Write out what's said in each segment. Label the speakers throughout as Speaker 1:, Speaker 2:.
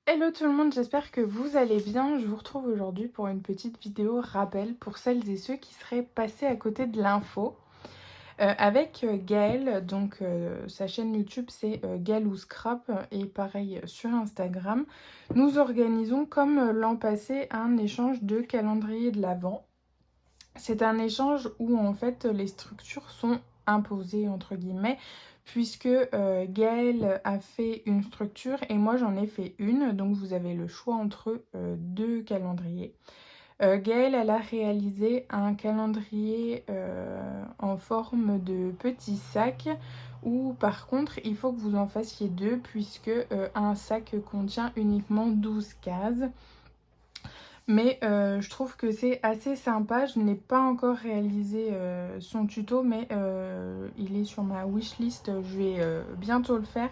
Speaker 1: Hello tout le monde, j'espère que vous allez bien. Je vous retrouve aujourd'hui pour une petite vidéo rappel pour celles et ceux qui seraient passés à côté de l'info. Avec Gaëlle, donc sa chaîne YouTube c'est Gaëlle ou Scrap et pareil sur Instagram. Nous organisons comme l'an passé un échange de calendrier de l'Avent. C'est un échange où en fait les structures sont imposées entre guillemets puisque Gaëlle a fait une structure et moi j'en ai fait une, donc vous avez le choix entre deux calendriers. Gaëlle elle a réalisé un calendrier en forme de petit sac où par contre il faut que vous en fassiez deux puisque un sac contient uniquement 12 cases. Mais je trouve que c'est assez sympa. Je n'ai pas encore réalisé son tuto, mais il est sur ma wishlist. Je vais bientôt le faire.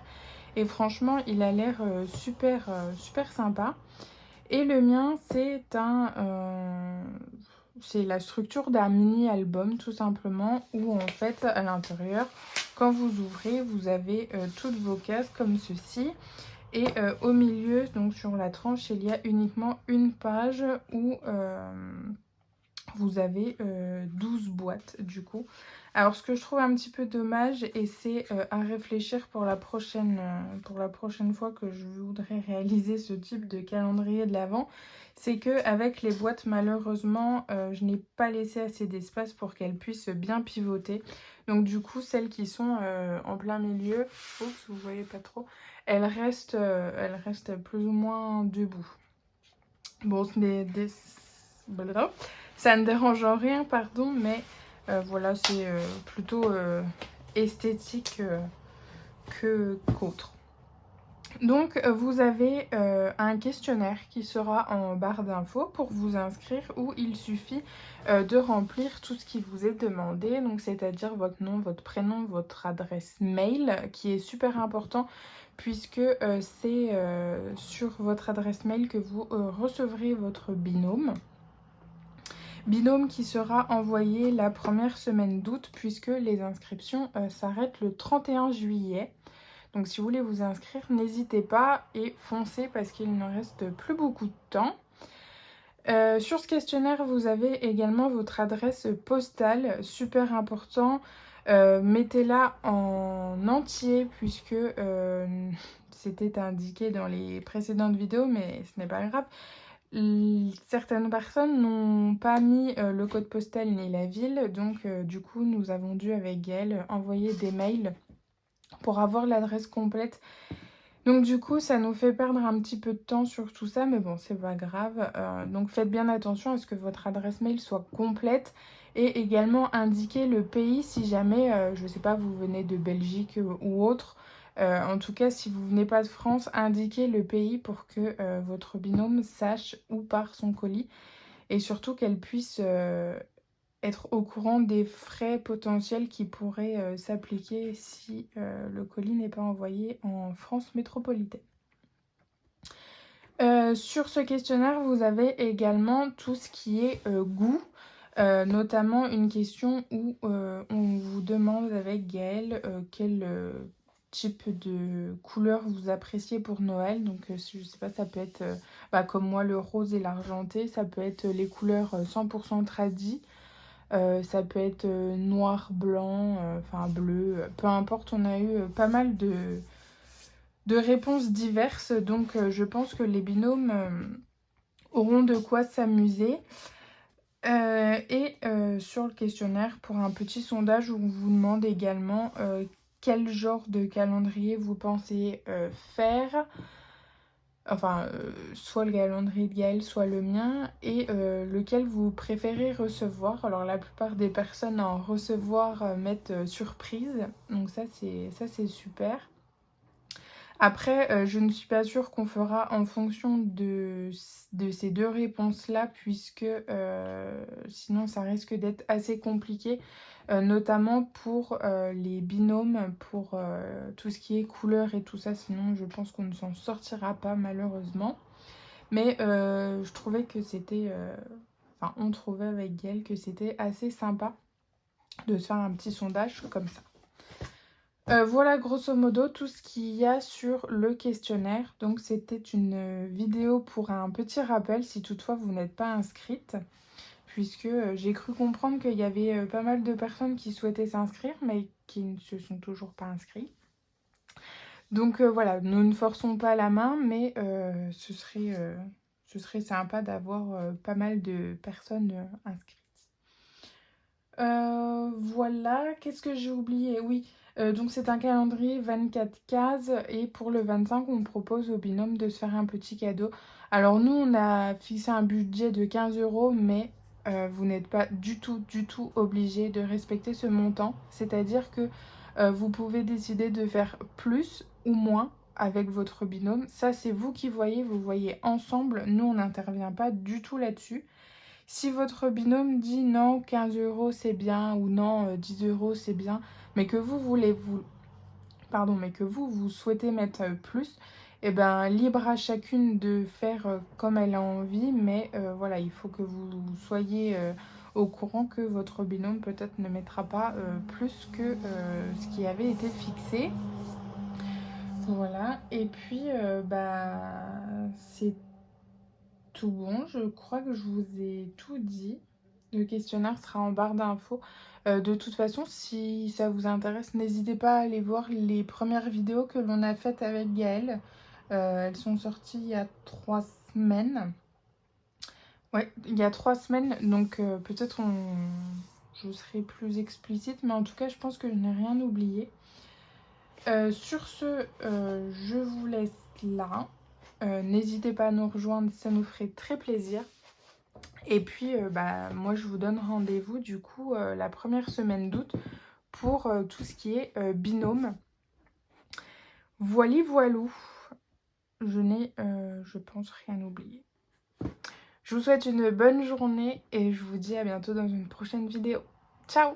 Speaker 1: Et franchement, il a l'air super sympa. Et le mien, c'est la structure d'un mini-album, tout simplement, où en fait, à l'intérieur, quand vous ouvrez, vous avez toutes vos cases comme ceci. Et au milieu, donc sur la tranche, il y a uniquement une page où vous avez 12 boîtes du coup. Alors ce que je trouve un petit peu dommage, et c'est à réfléchir pour la prochaine fois que je voudrais réaliser ce type de calendrier de l'Avent, c'est que avec les boîtes malheureusement je n'ai pas laissé assez d'espace pour qu'elles puissent bien pivoter. Donc du coup celles qui sont en plein milieu, oups, vous voyez pas trop, elles restent plus ou moins debout. Bon, ça ne dérange en rien, pardon, mais voilà, c'est plutôt esthétique qu'autre. Donc, vous avez un questionnaire qui sera en barre d'infos pour vous inscrire où il suffit de remplir tout ce qui vous est demandé, donc c'est-à-dire votre nom, votre prénom, votre adresse mail, qui est super important puisque c'est sur votre adresse mail que vous recevrez votre binôme. Binôme qui sera envoyé la première semaine d'août puisque les inscriptions s'arrêtent le 31 juillet. Donc si vous voulez vous inscrire, n'hésitez pas et foncez parce qu'il ne reste plus beaucoup de temps. Sur ce questionnaire, vous avez également votre adresse postale, super important. Mettez-la en entier puisque c'était indiqué dans les précédentes vidéos, mais ce n'est pas grave. Certaines personnes n'ont pas mis le code postal ni la ville, donc du coup nous avons dû avec Gaëlle envoyer des mails pour avoir l'adresse complète. Donc du coup ça nous fait perdre un petit peu de temps sur tout ça, mais bon c'est pas grave. Donc faites bien attention à ce que votre adresse mail soit complète et également indiquer le pays si jamais, je sais pas, vous venez de Belgique ou autre. En tout cas, si vous venez pas de France, indiquez le pays pour que votre binôme sache où part son colis et surtout qu'elle puisse être au courant des frais potentiels qui pourraient s'appliquer si le colis n'est pas envoyé en France métropolitaine. Sur ce questionnaire, vous avez également tout ce qui est goût, notamment une question où on vous demande avec Gaëlle quel type de couleur vous appréciez pour Noël. Donc je sais pas, ça peut être comme moi le rose et l'argenté, ça peut être les couleurs 100% tradies. Ça peut être noir, blanc, enfin bleu, peu importe, on a eu pas mal de réponses diverses, donc je pense que les binômes auront de quoi s'amuser. Sur le questionnaire, pour un petit sondage où on vous demande également quel genre de calendrier vous pensez faire. Enfin, soit le calendrier de Gaëlle, soit le mien, et lequel vous préférez recevoir. Alors la plupart des personnes à en recevoir mettent surprise, donc ça c'est super. Après, je ne suis pas sûre qu'on fera en fonction de ces deux réponses-là, puisque sinon ça risque d'être assez compliqué, notamment pour les binômes, pour tout ce qui est couleur et tout ça, sinon je pense qu'on ne s'en sortira pas malheureusement. Mais je trouvais que c'était... Enfin, on trouvait avec Gaëlle que c'était assez sympa de se faire un petit sondage comme ça. Voilà grosso modo tout ce qu'il y a sur le questionnaire. Donc c'était une, vidéo pour un petit rappel si toutefois vous n'êtes pas inscrite. Puisque, j'ai cru comprendre qu'il y avait, pas mal de personnes qui souhaitaient s'inscrire, mais qui ne se sont toujours pas inscrits. Donc, voilà, nous ne forçons pas la main, mais, ce serait sympa d'avoir, pas mal de personnes, inscrites. Voilà, qu'est-ce que j'ai oublié? Oui, donc c'est un calendrier 24 cases et pour le 25, on propose au binôme de se faire un petit cadeau. Alors nous, on a fixé un budget de 15 €, mais vous n'êtes pas du tout obligé de respecter ce montant. C'est-à-dire que vous pouvez décider de faire plus ou moins avec votre binôme. Ça, c'est vous qui voyez, vous voyez ensemble. Nous, on n'intervient pas du tout là-dessus. Si votre binôme dit non, 15 € c'est bien ou non, 10 € c'est bien, mais que vous souhaitez mettre plus, et ben libre à chacune de faire comme elle a envie, mais voilà, il faut que vous soyez au courant que votre binôme peut-être ne mettra pas plus que ce qui avait été fixé. Voilà, et puis c'est tout bon, je crois que je vous ai tout dit. Le questionnaire sera en barre d'infos. De toute façon, si ça vous intéresse, n'hésitez pas à aller voir les premières vidéos que l'on a faites avec Gaëlle. Elles sont sorties il y a 3 semaines. Ouais, il y a 3 semaines, donc peut-être je serai plus explicite, mais en tout cas, je pense que je n'ai rien oublié. Sur ce, je vous laisse là. N'hésitez pas à nous rejoindre, ça nous ferait très plaisir. Et puis, moi, je vous donne rendez-vous, du coup, la première semaine d'août pour tout ce qui est binôme. Voili voilou. Je n'ai, je pense, rien oublié. Je vous souhaite une bonne journée et je vous dis à bientôt dans une prochaine vidéo. Ciao!